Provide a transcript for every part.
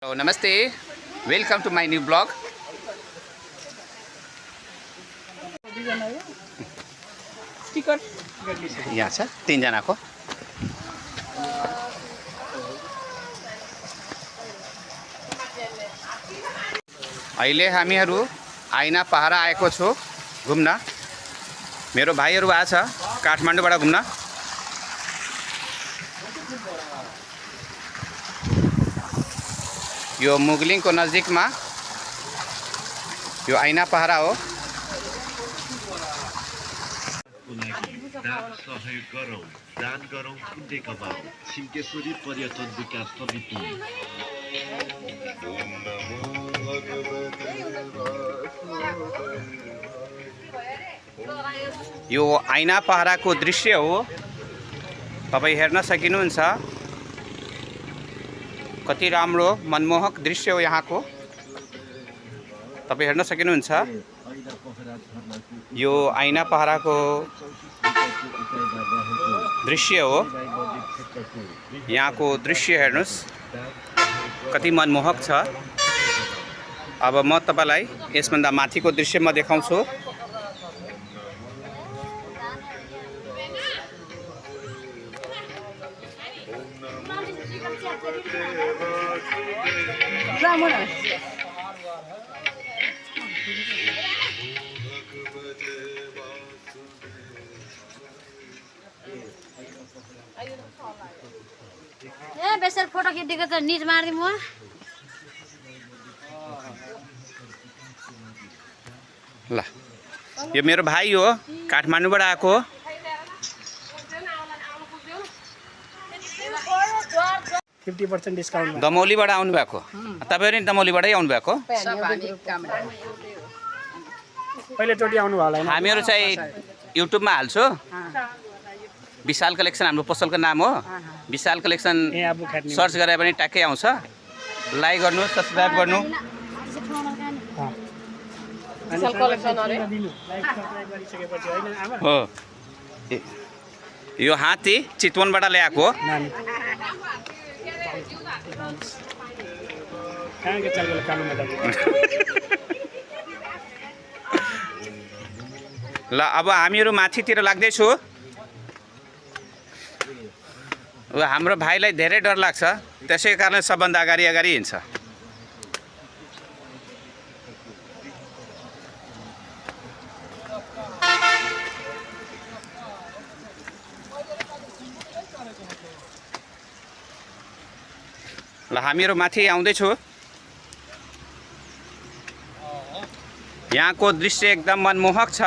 Hello, namaste. Welcome to my new blog. Sticker यहाँ छ तीनजनाको अहिले हामीहरू आइना पहाड आएको छु घुम्न। मेरो भाइहरू आछ काठमाडौँबाट घुम्न। यो मुगलिङको नजिकमा यो आइना पहाड हो। सहयोग गरौँ, दान गरौँ, पुण्य कमाऊ। सिंहेश्वरी पर्यटन विकास समिति। यो आइना पहाडको दृश्य हो, तपाईँ हेर्न सकिनुहुन्छ। कति राम्रो मनमोहक दृश्य हो यहाँको, तपाईँ हेर्न सकिनुहुन्छ। यो आइना पहाडको दृश्य हो, यहाँको दृश्य हेर्नुस् कति मनमोहक छ। अब म तपाईलाई यसभन्दा माथिको दृश्य म देखाउँछु। बेसर फोटो खिच्दिएको त निज मार्दिम म। ल यो मेरो भाइ हो, काठमाडौँबाट आएको। डिस्काउन्ट दमौलीबाट आउनु भएको। तपाईहरु नि दमौलीबाटै आउनु भएको। पहिलोचोटि आउनु भयो होला। हामीहरू चाहिँ युट्युबमा हाल्छु। विशाल कलेक्सन हाम्रो पसलको नाम हो। विशाल कलेक्सन सर्च गरे पनि ट्याक्कै आउँछ। लाइक गर्नु, सब्स्क्राइब गर्नु। विशाल कलेक्सन अरे सब्स्क्राइब गरिसकेपछि हैन आमा हो। यो हात्ती चितवनबाट ल्याएको हो। कहाँ के चल गयो कानुमा त। ल अब हामीहरू माथितिर लाग्दैछु। हाम्रो भाइलाई धेरै डर लाग्छ, त्यसै कारण सबभन्दा अगाडि हिँड्छ। ल हामीहरू माथि आउँदैछु। यहाँको दृश्य एकदम मनमोहक छ।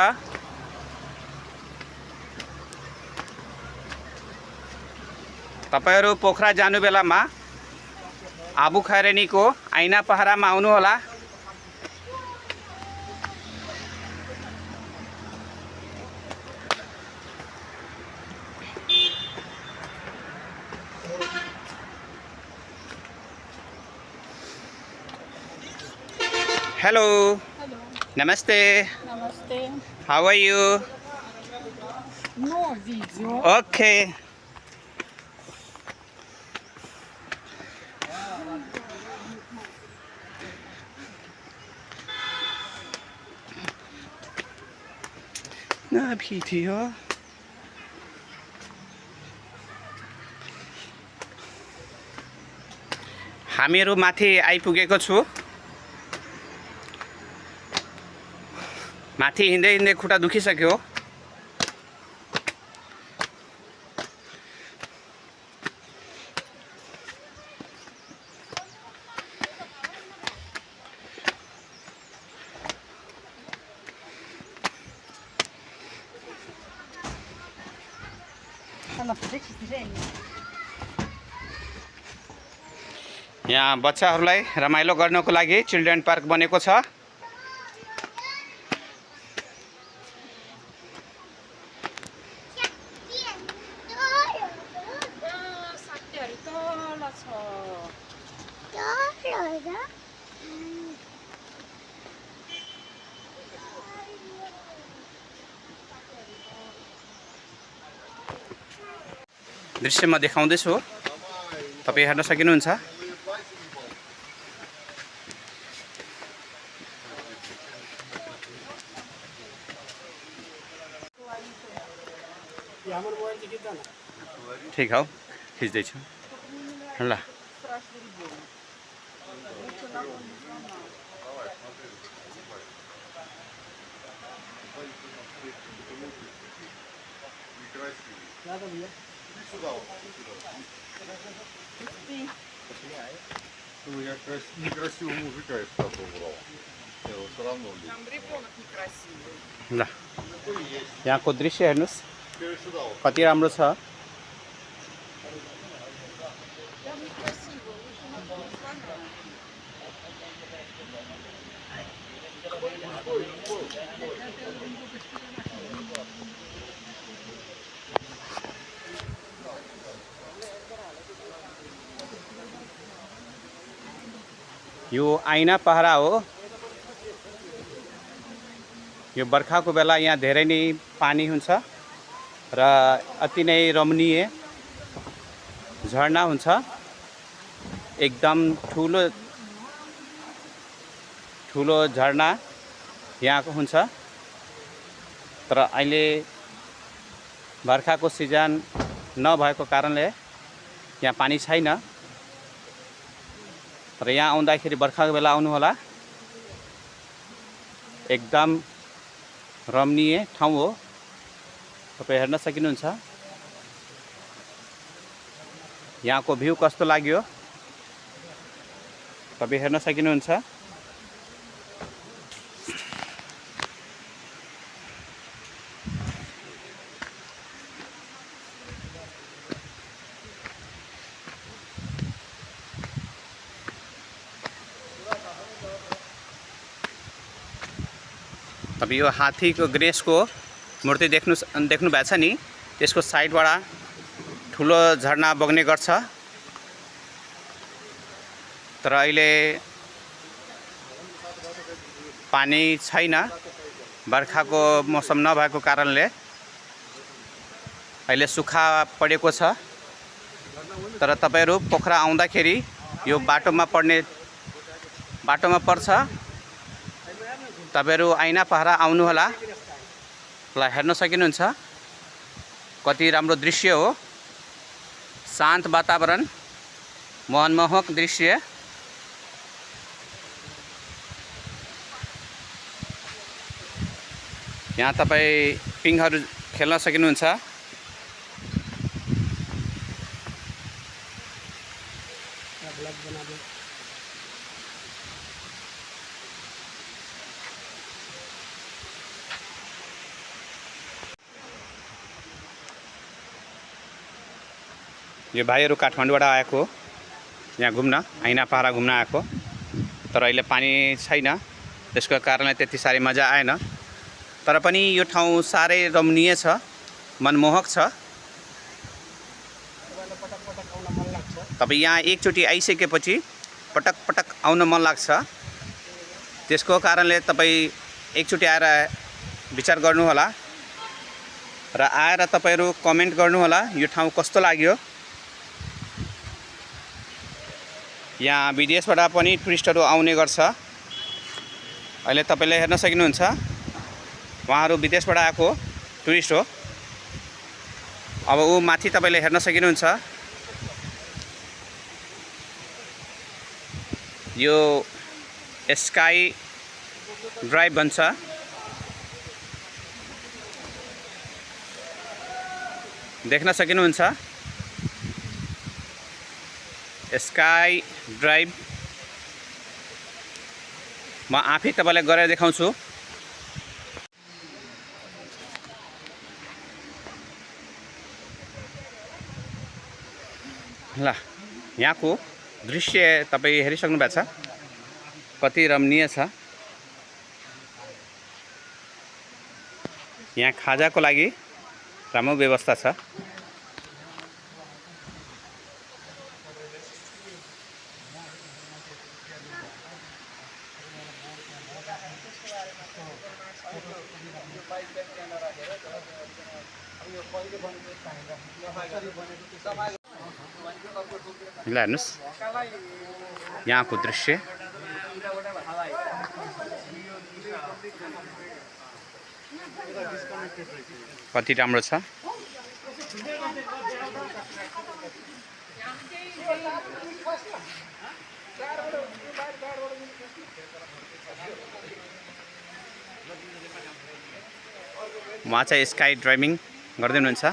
तपाईहरु पोखरा जानु बेलामा आबु खैरेनीको आइना पहाडमा आउनु होला। हेलो, नमस्ते। नमस्ते। How are you? No video. Okay. ना भिडियो। हामीहरू माथि आइपुगेको छु। माथि हिँड्दै हिँड्दै खुट्टा दुखिसक्यो। यहाँ बच्चाहरूलाई रमाइलो गर्नको लागि चिल्ड्रेन पार्क बनेको छ। दृश्य म देखाउँदैछु, तपाईँ हेर्न सकिनुहुन्छ। ठिक हौ खिच्दैछु ल Ну, я некрасивого мужика из штата убрал. Я его все равно люблю. Там ребенок некрасивый. ल यहाँको दृश्य हेर्नुहोस् Теперь сюда вот. कति राम्रो छ Там некрасиво. Лучше на слона. यो आइना पहरा हो यो बर्खाको बेला यहाँ धेरै नै पानी हुन्छ र अति नै रमणीय झरना हुन्छ एकदम ठुलो ठुलो झरना यहाँको हुन्छ तर अहिले बर्खाको सिजन नभएको कारणले यहाँ पानी छैन तर यहाँ आउँदाखेरि बर्खाको बेला आउनु होला एकदम रमणीय ठाउँ हो तपाईं हेर्न सक्नुहुन्छ यहाँको भ्यू कस्तो लाग्यो तपाईं हेर्न सक्नुहुन्छ अब यो हात्तीको गणेशको मूर्ति देख्नु भएको छ नि त्यसको साइडबाट ठुलो झरना बग्ने गर्छ तर अहिले पानी छैन बर्खाको मौसम नभएको कारणले अहिले सुक्खा परेको छ तर तपाईहरु पोखरा आउँदाखेरि यो बाटोमा पर्छ तपाईहरु आइना पहरा आउनु होला ल हेर्न सकिनुहुन्छ कति राम्रो दृश्य हो शान्त वातावरण मनमोहक दृश्य यहाँ तपाईं पिङहरु खेल्न सकिनुहुन्छ यो भाइहरु काठमाडौँबाट आएको यहाँ घुम्न आइना पहरा घुम्न आएको तर अहिले पानी छैन त्यसको कारणले त्यति साह्रै मजा आएन तर पनि यो ठाउँ साह्रै रमणीय छ मनमोहक छ तपाईं यहाँ एकचोटी आइसकेपछि पटक पटक आउन मन लाग्छ त्यसको कारणले तपाईं एकचोटी आएर विचार गर्नु होला र आएर तपाईहरु कमेन्ट गर्नु होला यो ठाउँ कस्तो लाग्यो यहाँ विदेशबाट पनि टुरिस्टहरु आउने गर्छ अहिले तपाईले हेर्न सक्नुहुन्छ उहाँहरु विदेशबाट आएको टुरिस्ट हो अब उ माथि तपाईले हेर्न सक्नुहुन्छ यो स्काई ड्राइभ भन्छ देख्न सक्नुहुन्छ स्काई ड्राइभ म आफै तपाईलाई गरेर देखाउँछु ल यहाँको दृश्य तपाई हेरिसक्नु भएको छ कति रमणीय छ यहाँ खाजाको लागि राम्रो व्यवस्था छ ल हेर्नुस् यहाँको दृश्य कति राम्रो छ उहाँ चाहिँ स्काई ड्राइभिङ गर्दै हुनुहुन्छ।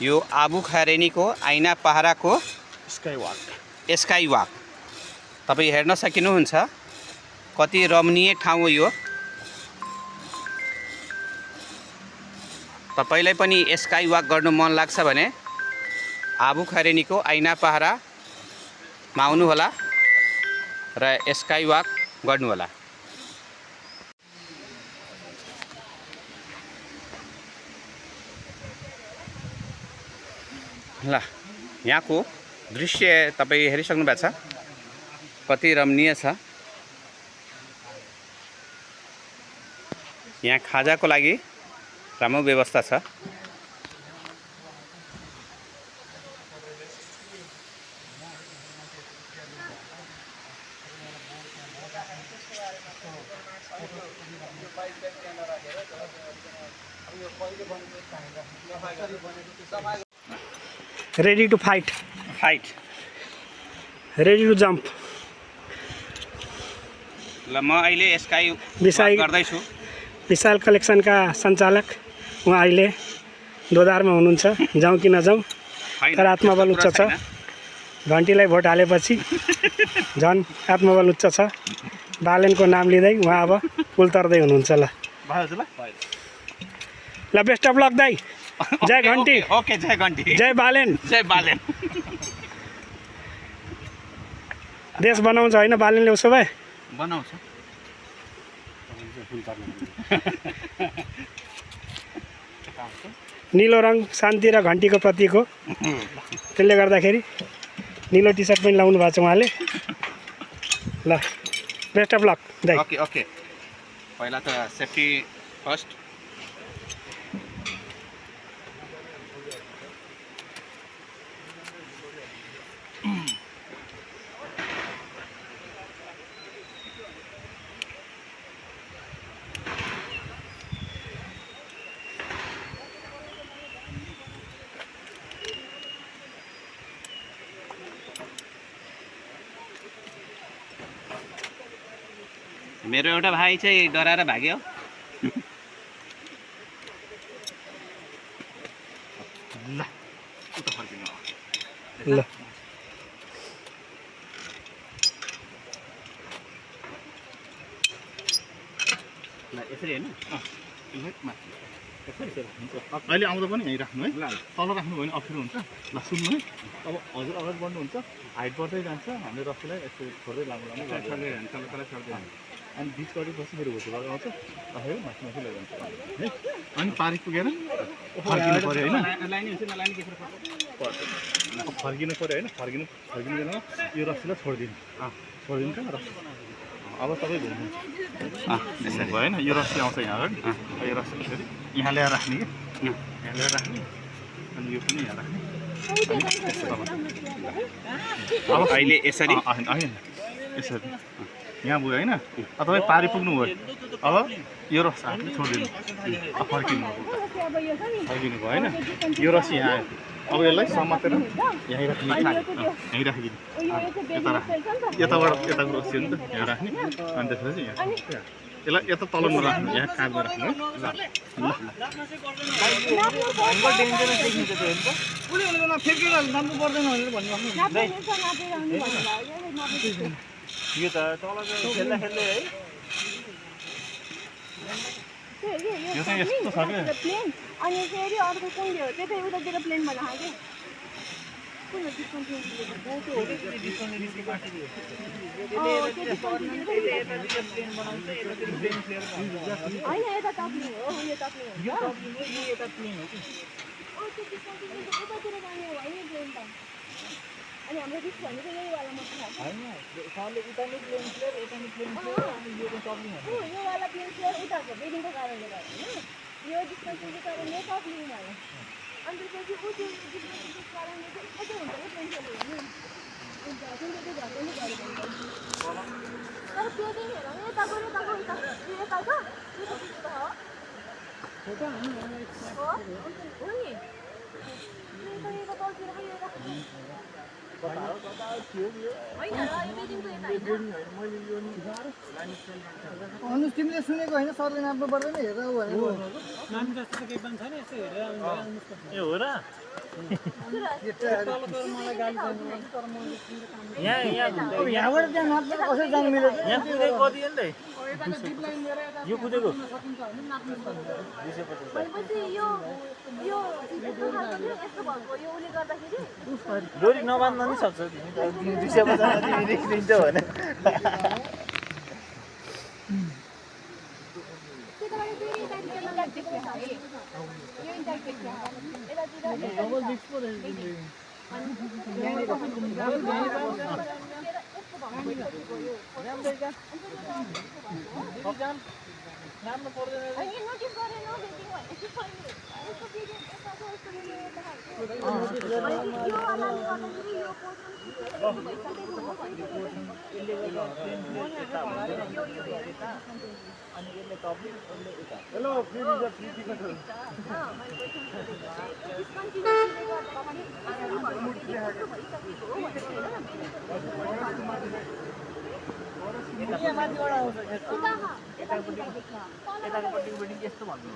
यो आबु खैरेनीको आइना पहराको स्काई वाक तपाईँ हेर्न सकिनुहुन्छ। कति रमणीय ठाउँ हो यो। तपाईलाई पनि स्काई वाक गर्नु मन लाग्छ भने आबु खैरेनीको आइना पहरामा आउनु होला र स्काई वाक गर्नु होला। ल यहाँको दृश्य तपाईँ हेरिसक्नु भएको छ, कति रमणीय छ। यहाँ खाजाको लागि राम्रो व्यवस्था छ। Ready to fight. Fight. Ready to jump. ल म अहिले स्काई विशाल- वाक गर्दैछु। विशाल कलेक्सनका सञ्चालक उहाँ अहिले दोधारमा हुनुहुन्छ। जाउँ कि नजाउँ, होइन, तर आत्मबल उच्च त्यस्तो छ। कुरा छैन। घन्टीलाई भोट हालेपछि झन् आत्मबल उच्च छ। बालेनको नाम लिँदै उहाँ अब पुल तर्दै हुनुहुन्छ। ल बेस्ट अफ लक दाइ। जय घन्टी। ओके जय घन्टी। जय बालेन। जय बालेन। देश बनाउँछ होइन बालेनले, उसो भए बनाउँछ। निलो रङ शान्ति र घन्टीको प्रतीक हो। त्यसले गर्दाखेरि निलो टी सर्ट पनि लाउनु भएको छ उहाँले। ल बेस्ट अफ लक दाइ। Okay okay. पहिला त सेफ्टी फर्स्ट। मेरो एउटा भाइ चाहिँ डराएर भाग्यो। ल यसरी होइन अहिले आउँदा पनि यहीँ राख्नु है। तल राख्नु भयो भने अप्ठ्यारो हुन्छ। ल सुन्नु है, अब हजुर अगाडि बढ्नुहुन्छ, हाइट बढ्दै जान्छ। हामीले रक्सीलाई यस्तो छोड्दै लामो अनि बिच गरेपछि फेरि घुसो गरेर आउँछ। फेरि माथि माथि लैजान्छ है। अनि पारी पुगेर फर्किनु पऱ्यो होइन। फर्किनु पऱ्यो होइन। फर्किनु बेलामा यो रक्सीलाई छोडिदिनु कहाँ रक्सी। अब तपाईँ घुम्नुहुन्छ भयो होइन। यो रक्सी आउँछ यहाँ अगाडि। यो रक्सी फेरि यहाँ ल्याएर राख्ने कि यहाँ ल्याएर राख्ने। अनि यो पनि यहाँ राख्ने। अब अहिले यसरी होइन यसरी यहाँ भयो होइन। तपाईँ पारी पुग्नुभयो। अब यो रक्सी हातले छोडिदिनु। अब फर्किनु भयो होइन। यो रक्सी यहाँ आयो। अब यसलाई समातेर यहीँ राख्ने। यहीँ राखिदिनु। यता राख्ने। यताबाट यताको रक्सी हो नि त, यहाँ राख्ने। अनि त्यसपछि यहाँ यसलाई यता तल नराख्नु, यहाँ काँधमा राख्नु है। यो त तल खेल्दा खेल्दै है। यो चाहिँ यस्तो छ क्या। अनि फेरि अर्को कुन हो त्यतै उतातिर प्लेन बनाएको के कुन हो डिस्काउन्ट होइन यता टप्लिङ हो। यो टप्लिङ हो। यो टप्लिङ हो, यो यता प्लेन हो कि त्यो डिस्काउन्ट उतातिर जाने हो होइन प्लेन त। अनि हाम्रो रिस्क भनेको यहीवाला मात्र होइन। सरले उता नै प्लेन फ्लेयर यता नै प्लेन फ्लेयर अनि यो टप्लिङ हो। योवाला प्लेन फ्लेयर उताको बेडिङको कारणले गर्दा होइन। यो डिस्टेन्सको कारणले टप्लिङ भयो। अनि त्यसपछि ऊ त्यो डिस्टेन्सको कारणले चाहिँ अझै हुन्छ कि प्लेन फ्लेयर हुनु। तर त्यो दिन हेर यता गयो यता गयो यता यता छ यो त हो फोटो हो हो नि यो तलतिर खै यता होइन यो बिल्डिङको यता अनुज तिमीले सुनेको होइन सरले नाप्नु पर्दैन हेरेर भनेको नाम जस्तो त केही पनि छैन यस्तो हेरेर ए हो र मलाई गाली अब यहाँबाट त्यहाँ नाप्नु कसरी जानु मिलेछ यहाँ कुदेको कति हो नि यो कुदेको भनेपछि यो यो यस्तो भएको यो उले गर्दाखेरि डोरी नबाँध्न नि सक्छ 250 तिमीले किन्छ भने त्यताबाट फेरि यता देख्छ अरे यो इन्टाइट देख्छ नाप्नु पर्दैन नोटिस गरेन building hello free reserve free ticket माथिबाट आउँछ यतापट्टि यस्तो भन्नु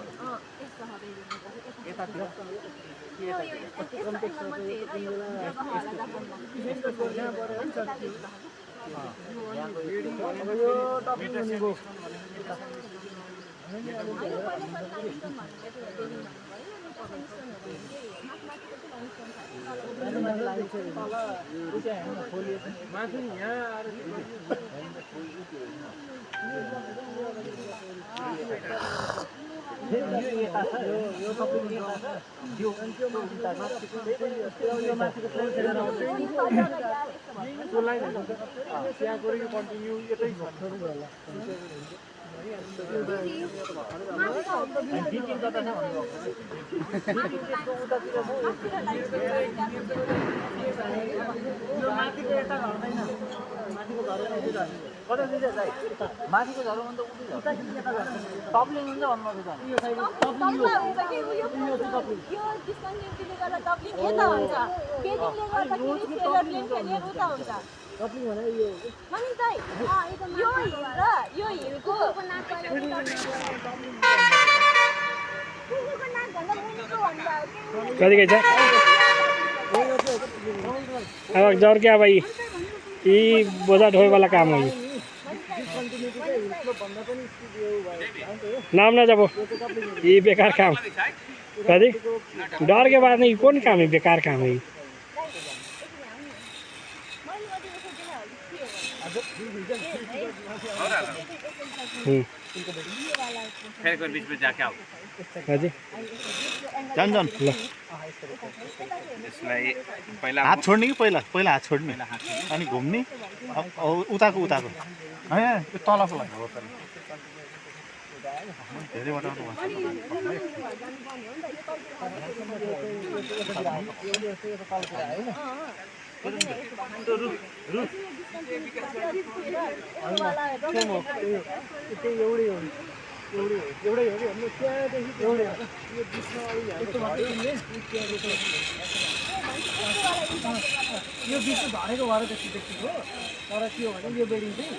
माथि यहाँ आएर त्यहाँ गएर कन्टिन्यू यतै माथिको झरो भन्दा उतै टपले हुन्छ कति गई छ अब जर क्या भाई ये बोझा ढोए वाला काम हो नाम ना जब ये बेकार काम कभी डर के बाद नहीं कौन काम है बेकार काम है फिर बीच में जाके आओ हजुर जान जान ल यसलाई पहिला हात छोड्ने कि पहिला पहिला हात छोड्ने अनि घुम्ने उताको उताको हैन यो तलको लागि हो धेरैवटा यो बिचमा झरेको भएर त्यस्तो देखिएको तर के हो भने यो बिल्डिङ चाहिँ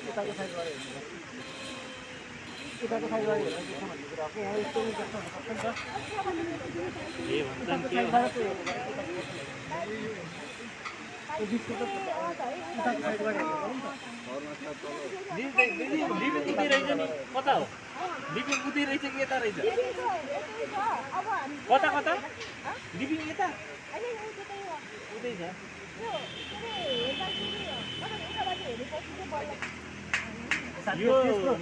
यताको साइड गऱ्यो यताको साइड गऱ्यो यहाँ यस्तो त्यस्तो कता हो डिपिङ उतै रहेछ कि यता रहेछ कता कता डिपिङ यता उतै छ यो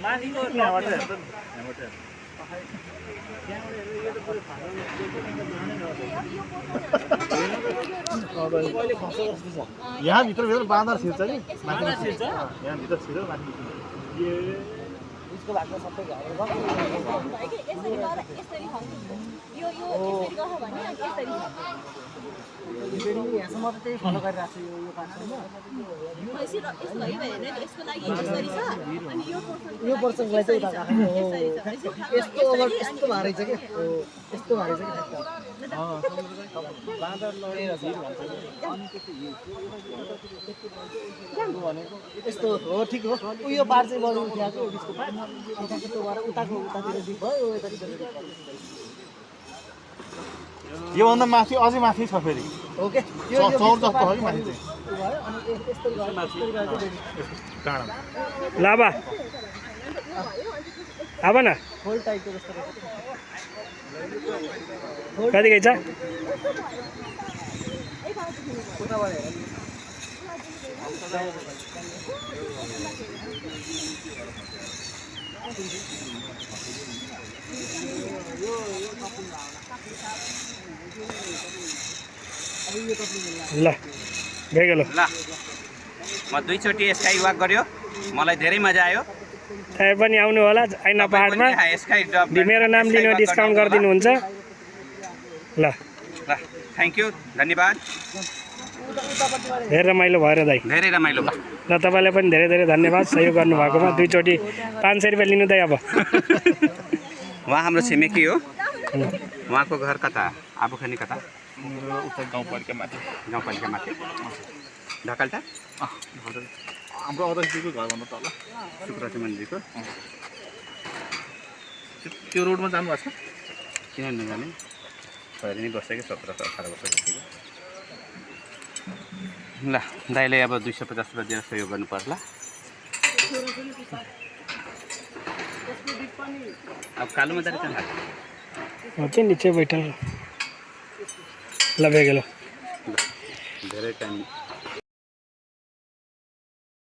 माथिको यहाँबाट यहाँ भित्र बाँदर छिर्छ कि यहाँ भित्र छिर्यो माथि उसको भागमा सबै झरेर भाइ के यसरी गर यसरी खानु यो यसरी गर भने अनि यसरी फेरि यहाँसम्म त त्यही फलो गरिरहेको छु यो पार्टमा भैँसी र यस्तो है भने यसको लागि यसरी छ अनि यो पर्सनलाई चाहिँ उता राख्नु हो यसरी छ यस्तो ओभर यस्तो भारी छ के हो यस्तो भारी छ कि बाँदर लडेर भिड भन्छ यस्तो हो ठिक हो उयो पार चाहिँ बरु उठ्याएको बिचको पार उताको त्यो भएर उतातिर दिप भयो यतातिर योभन्दा माथि अझै माथि छ फेरि ओके चौर जस्तो हो कि माथि चाहिँ भयो अनि यस्तो गरेर काँडा लाबा अब न होल टाइपको जस्तो कति गइछ उताबाट हेर ल भइगयो ल म 2 चोटि स्काई वक गर्यो मलाई धेरै मजा आयो तपाईँ पनि आउनु होला ऐना पहाडमा स्काई ड्रप मेरो नाम लिनु डिस्काउन्ट गरिदिनुहुन्छ ल थ्याङ्क यू धन्यवाद धेरै रमाइलो भएर दाइ धेरै रमाइलो भयो ल तपाईँलाई पनि धेरै धेरै धन्यवाद सहयोग गर्नुभएकोमा 2 चोटि 500 रुपियाँ लिनु दाइ अब उहाँ हाम्रो छिमेकी हो उहाँको घर कता आबुखानी कता उता गाउँपालिका माथि ढकालटा हाम्रो अध्यक्षजीको घरभन्दा तल सुब्रमण्यजीको त्यो रोडमा जानुभएको छ किन नजाने छोरी नै बसेको 17-18 वर्षको ल दाइले अब 250 रुपियाँ दिएर सहयोग गर्नु पर्ला अब कालोमा जाने कहाँ चाहिँ निचे बैठल ल भइगयो धेरै टाइम